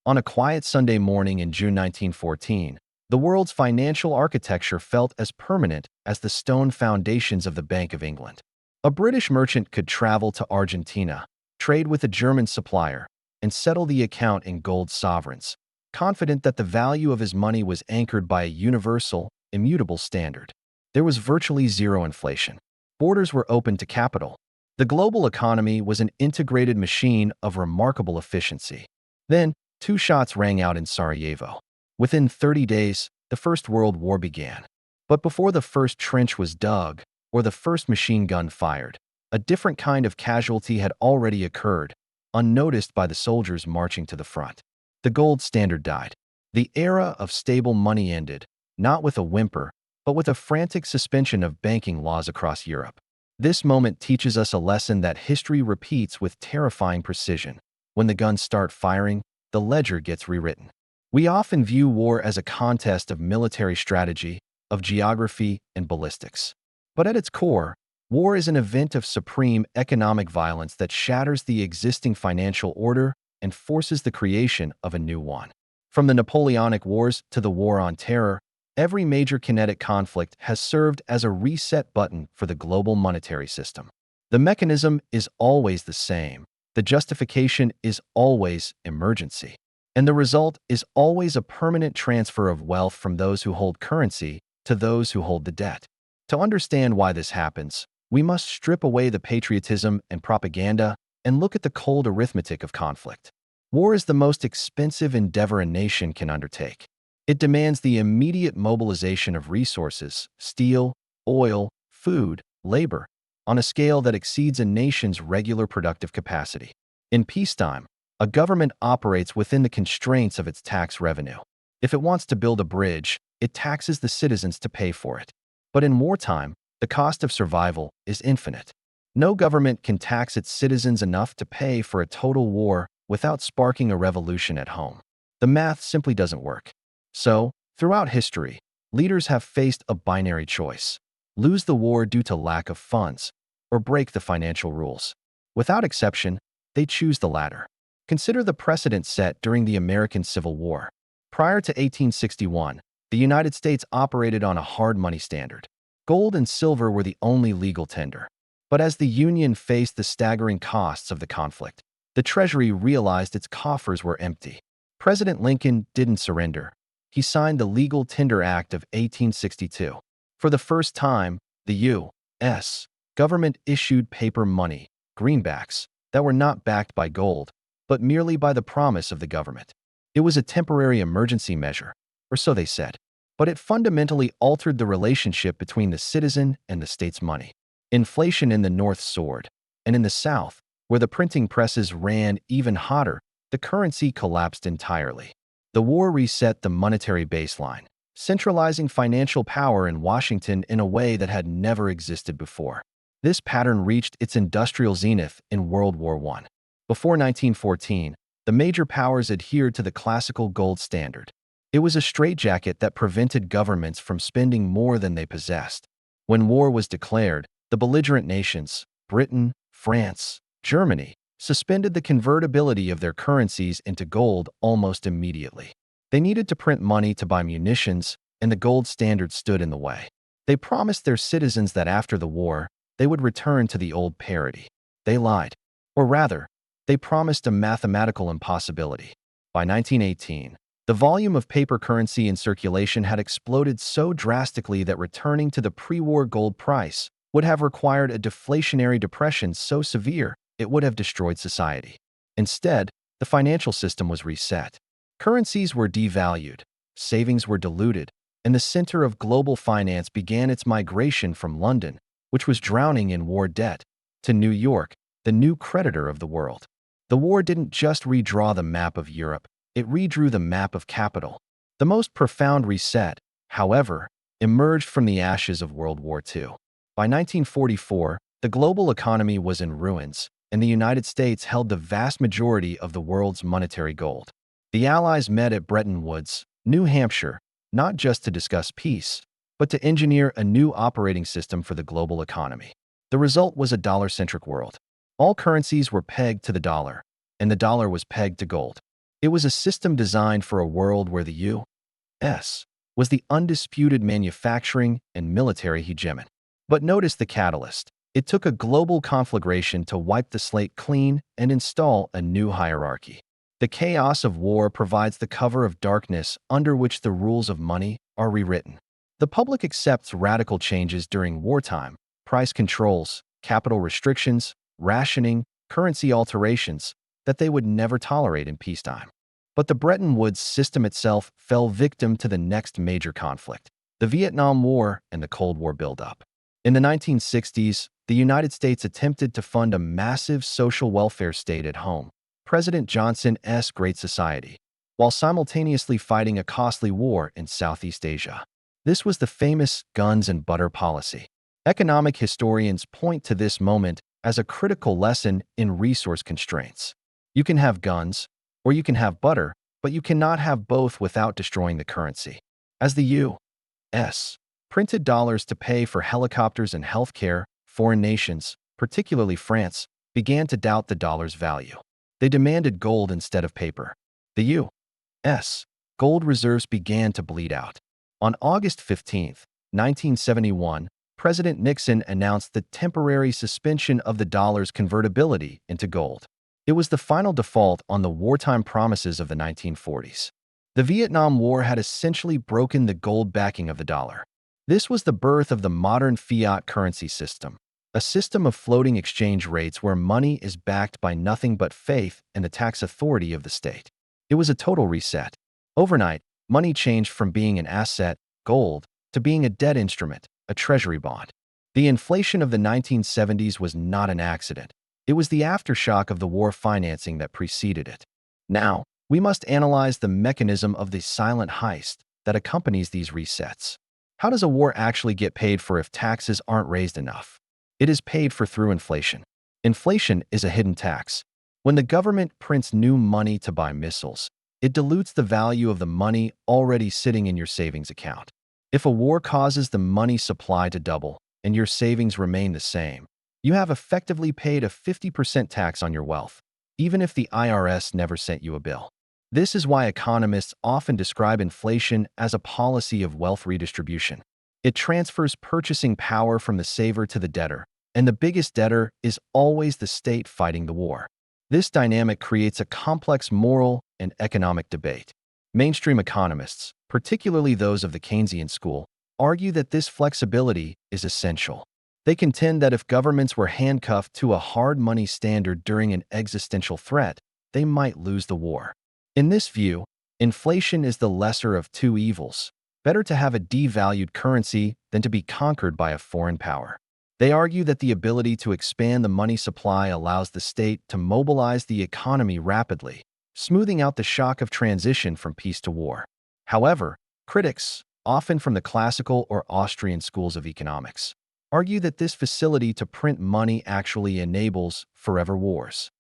On a quiet Sunday morning in June 1914, the world's financial architecture felt as permanent as the stone foundations of the Bank of England. A British merchant could travel to Argentina, trade with a German supplier, and settle the account in gold sovereigns, confident that the value of his money was anchored by a universal, immutable standard. There was virtually zero inflation. Borders were open to capital. The global economy was an integrated machine of remarkable efficiency. Then, two shots rang out in Sarajevo. Within 30 days, the First World War began. But before the first trench was dug, or the first machine gun fired, a different kind of casualty had already occurred, unnoticed by the soldiers marching to the front. The gold standard died. The era of stable money ended, not with a whimper, but with a frantic suspension of banking laws across Europe. This moment teaches us a lesson that history repeats with terrifying precision. When the guns start firing, the ledger gets rewritten. We often view war as a contest of military strategy, of geography, and ballistics. But at its core, war is an event of supreme economic violence that shatters the existing financial order and forces the creation of a new one. From the Napoleonic Wars to the War on Terror, every major kinetic conflict has served as a reset button for the global monetary system. The mechanism is always the same. The justification is always emergency. And the result is always a permanent transfer of wealth from those who hold currency to those who hold the debt. To understand why this happens, we must strip away the patriotism and propaganda and look at the cold arithmetic of conflict. War is the most expensive endeavor a nation can undertake. It demands the immediate mobilization of resources, steel, oil, food, labor, on a scale that exceeds a nation's regular productive capacity. In peacetime, a government operates within the constraints of its tax revenue. If it wants to build a bridge, it taxes the citizens to pay for it. But in wartime, the cost of survival is infinite. No government can tax its citizens enough to pay for a total war without sparking a revolution at home. The math simply doesn't work. So, throughout history, leaders have faced a binary choice: lose the war due to lack of funds, or break the financial rules. Without exception, they choose the latter. Consider the precedent set during the American Civil War. Prior to 1861, the United States operated on a hard money standard. Gold and silver were the only legal tender. But as the Union faced the staggering costs of the conflict, the Treasury realized its coffers were empty. President Lincoln didn't surrender. He signed the Legal Tender Act of 1862. For the first time, the U.S. government issued paper money, greenbacks, that were not backed by gold, but merely by the promise of the government. It was a temporary emergency measure, or so they said, but it fundamentally altered the relationship between the citizen and the state's money. Inflation in the North soared, and in the South, where the printing presses ran even hotter, the currency collapsed entirely. The war reset the monetary baseline, centralizing financial power in Washington in a way that had never existed before. This pattern reached its industrial zenith in World War I. Before 1914, the major powers adhered to the classical gold standard. It was a straitjacket that prevented governments from spending more than they possessed. When war was declared, the belligerent nations, Britain, France, Germany, suspended the convertibility of their currencies into gold almost immediately. They needed to print money to buy munitions, and the gold standard stood in the way. They promised their citizens that after the war, they would return to the old parity. They lied. Or rather, they promised a mathematical impossibility. By 1918, the volume of paper currency in circulation had exploded so drastically that returning to the pre-war gold price would have required a deflationary depression so severe it would have destroyed society. Instead, the financial system was reset. Currencies were devalued, savings were diluted, and the center of global finance began its migration from London, which was drowning in war debt, to New York, the new creditor of the world. The war didn't just redraw the map of Europe, it redrew the map of capital. The most profound reset, however, emerged from the ashes of World War II. By 1944, the global economy was in ruins, and the United States held the vast majority of the world's monetary gold. The Allies met at Bretton Woods, New Hampshire, not just to discuss peace, but to engineer a new operating system for the global economy. The result was a dollar-centric world. All currencies were pegged to the dollar, and the dollar was pegged to gold. It was a system designed for a world where the U.S. was the undisputed manufacturing and military hegemon. But notice the catalyst. It took a global conflagration to wipe the slate clean and install a new hierarchy. The chaos of war provides the cover of darkness under which the rules of money are rewritten. The public accepts radical changes during wartime: price controls, capital restrictions, rationing, currency alterations that they would never tolerate in peacetime. But the Bretton Woods system itself fell victim to the next major conflict: the Vietnam War and the Cold War buildup. In the 1960s, the United States attempted to fund a massive social welfare state at home, President Johnson's Great Society, while simultaneously fighting a costly war in Southeast Asia. This was the famous guns and butter policy. Economic historians point to this moment as a critical lesson in resource constraints. You can have guns, or you can have butter, but you cannot have both without destroying the currency. As the U.S. printed dollars to pay for helicopters and healthcare, foreign nations, particularly France, began to doubt the dollar's value. They demanded gold instead of paper. The U.S. gold reserves began to bleed out. On August 15, 1971, President Nixon announced the temporary suspension of the dollar's convertibility into gold. It was the final default on the wartime promises of the 1940s. The Vietnam War had essentially broken the gold backing of the dollar. This was the birth of the modern fiat currency system, a system of floating exchange rates where money is backed by nothing but faith and the tax authority of the state. It was a total reset. Overnight, money changed from being an asset, gold, to being a debt instrument, a treasury bond. The inflation of the 1970s was not an accident. It was the aftershock of the war financing that preceded it. Now, we must analyze the mechanism of the silent heist that accompanies these resets. How does a war actually get paid for if taxes aren't raised enough? It is paid for through inflation. Inflation is a hidden tax. When the government prints new money to buy missiles, it dilutes the value of the money already sitting in your savings account. If a war causes the money supply to double and your savings remain the same, you have effectively paid a 50% tax on your wealth, even if the IRS never sent you a bill. This is why economists often describe inflation as a policy of wealth redistribution. It transfers purchasing power from the saver to the debtor, and the biggest debtor is always the state fighting the war. This dynamic creates a complex moral and economic debate. Mainstream economists, particularly those of the Keynesian school, argue that this flexibility is essential. They contend that if governments were handcuffed to a hard money standard during an existential threat, they might lose the war. In this view, inflation is the lesser of two evils. Better to have a devalued currency than to be conquered by a foreign power. They argue that the ability to expand the money supply allows the state to mobilize the economy rapidly, smoothing out the shock of transition from peace to war. However, critics, often from the classical or Austrian schools of economics, argue that this facility to print money actually enables forever wars.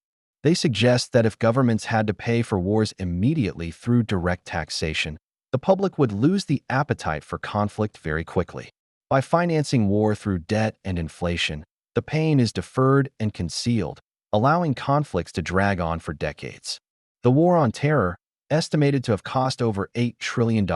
They suggest that if governments had to pay for wars immediately through direct taxation, the public would lose the appetite for conflict very quickly. By financing war through debt and inflation, the pain is deferred and concealed, allowing conflicts to drag on for decades. The War on Terror, estimated to have cost over $8 trillion,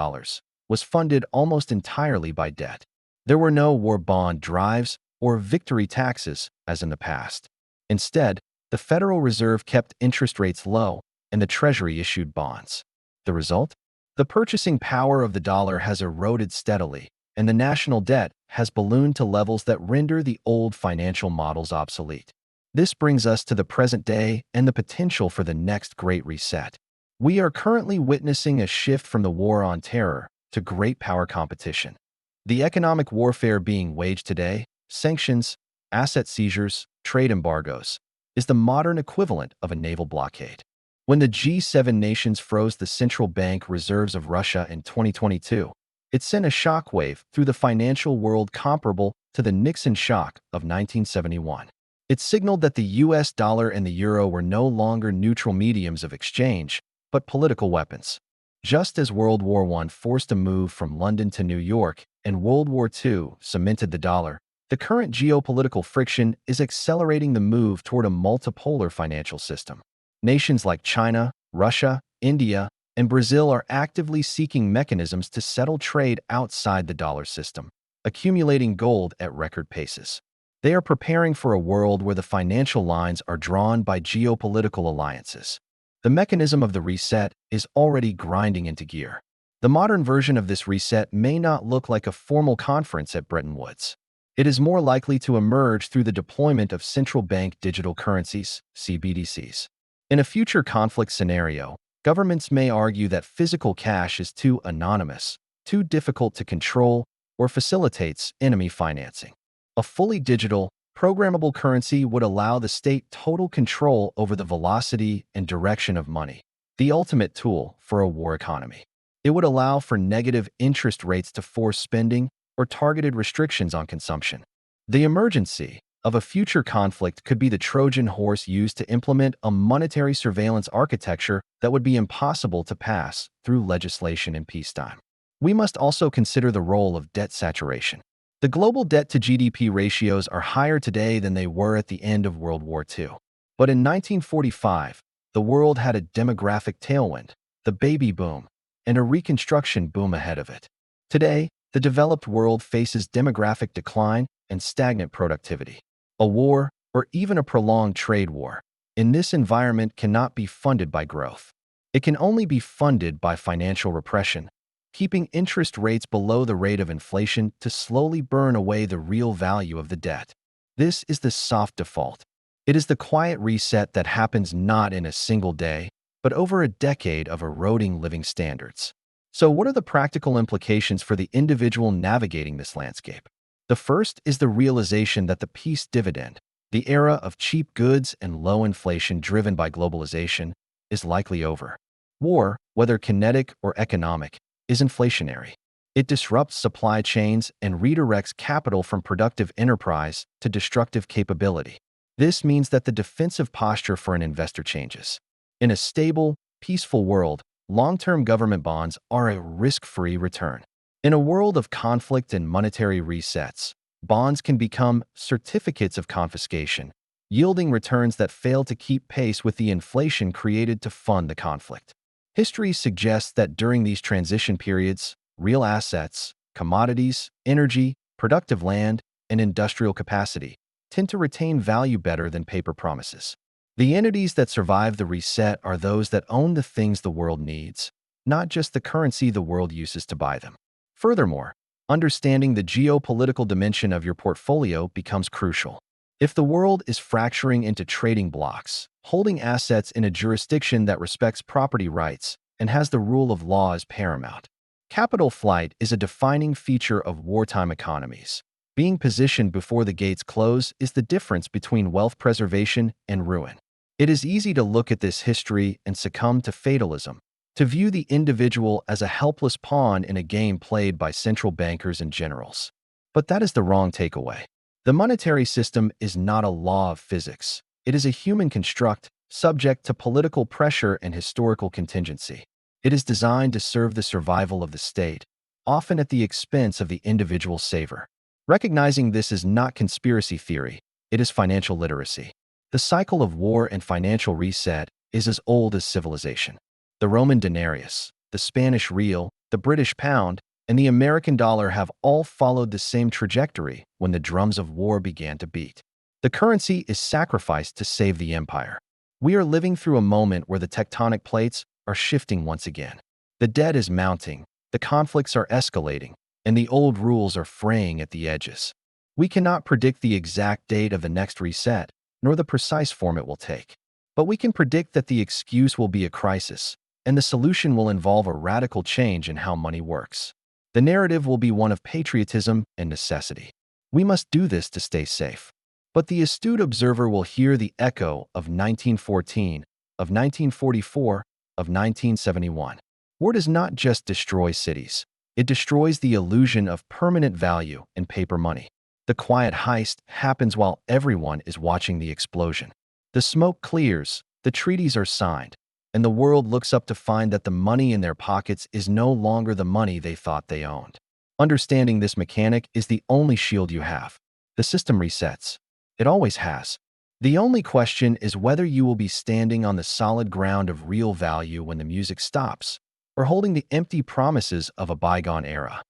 was funded almost entirely by debt. There were no war bond drives or victory taxes, as in the past. Instead, the Federal Reserve kept interest rates low, and the Treasury issued bonds. The result? The purchasing power of the dollar has eroded steadily, and the national debt has ballooned to levels that render the old financial models obsolete. This brings us to the present day and the potential for the next Great Reset. We are currently witnessing a shift from the War on Terror to great power competition. The economic warfare being waged today, sanctions, asset seizures, trade embargoes, is the modern equivalent of a naval blockade. When the G7 nations froze the central bank reserves of Russia in 2022, it sent a shockwave through the financial world comparable to the Nixon Shock of 1971. It signaled that the US dollar and the euro were no longer neutral mediums of exchange, but political weapons. Just as World War I forced a move from London to New York and World War II cemented the dollar, the current geopolitical friction is accelerating the move toward a multipolar financial system. Nations like China, Russia, India, and Brazil are actively seeking mechanisms to settle trade outside the dollar system, accumulating gold at record paces. They are preparing for a world where the financial lines are drawn by geopolitical alliances. The mechanism of the reset is already grinding into gear. The modern version of this reset may not look like a formal conference at Bretton Woods. It is more likely to emerge through the deployment of Central Bank Digital Currencies, CBDCs. In a future conflict scenario, governments may argue that physical cash is too anonymous, too difficult to control, or facilitates enemy financing. A fully digital, programmable currency would allow the state total control over the velocity and direction of money, the ultimate tool for a war economy. It would allow for negative interest rates to force spending or targeted restrictions on consumption. The emergency of a future conflict could be the Trojan horse used to implement a monetary surveillance architecture that would be impossible to pass through legislation in peacetime. We must also consider the role of debt saturation. The global debt-to-GDP ratios are higher today than they were at the end of World War II. But in 1945, the world had a demographic tailwind, the baby boom, and a reconstruction boom ahead of it. Today, the developed world faces demographic decline and stagnant productivity. A war, or even a prolonged trade war, in this environment cannot be funded by growth. It can only be funded by financial repression, keeping interest rates below the rate of inflation to slowly burn away the real value of the debt. This is the soft default. It is the quiet reset that happens not in a single day, but over a decade of eroding living standards. So what are the practical implications for the individual navigating this landscape? The first is the realization that the peace dividend, the era of cheap goods and low inflation driven by globalization, is likely over. War, whether kinetic or economic, is inflationary. It disrupts supply chains and redirects capital from productive enterprise to destructive capability. This means that the defensive posture for an investor changes. In a stable, peaceful world, long-term government bonds are a risk-free return. In a world of conflict and monetary resets, bonds can become certificates of confiscation, yielding returns that fail to keep pace with the inflation created to fund the conflict. History suggests that during these transition periods, real assets, commodities, energy, productive land, and industrial capacity tend to retain value better than paper promises. The entities that survive the reset are those that own the things the world needs, not just the currency the world uses to buy them. Furthermore, understanding the geopolitical dimension of your portfolio becomes crucial. If the world is fracturing into trading blocks, holding assets in a jurisdiction that respects property rights and has the rule of law as paramount, capital flight is a defining feature of wartime economies. Being positioned before the gates close is the difference between wealth preservation and ruin. It is easy to look at this history and succumb to fatalism, to view the individual as a helpless pawn in a game played by central bankers and generals. But that is the wrong takeaway. The monetary system is not a law of physics. It is a human construct subject to political pressure and historical contingency. It is designed to serve the survival of the state, often at the expense of the individual saver. Recognizing this is not conspiracy theory, it is financial literacy. The cycle of war and financial reset is as old as civilization. The Roman denarius, the Spanish real, the British pound, and the American dollar have all followed the same trajectory when the drums of war began to beat. The currency is sacrificed to save the empire. We are living through a moment where the tectonic plates are shifting once again. The debt is mounting, the conflicts are escalating, and the old rules are fraying at the edges. We cannot predict the exact date of the next reset, nor the precise form it will take. But we can predict that the excuse will be a crisis, and the solution will involve a radical change in how money works. The narrative will be one of patriotism and necessity. We must do this to stay safe. But the astute observer will hear the echo of 1914, of 1944, of 1971. War does not just destroy cities. It destroys the illusion of permanent value in paper money. The quiet heist happens while everyone is watching the explosion. The smoke clears, the treaties are signed, and the world looks up to find that the money in their pockets is no longer the money they thought they owned. Understanding this mechanic is the only shield you have. The system resets. It always has. The only question is whether you will be standing on the solid ground of real value when the music stops, or holding the empty promises of a bygone era.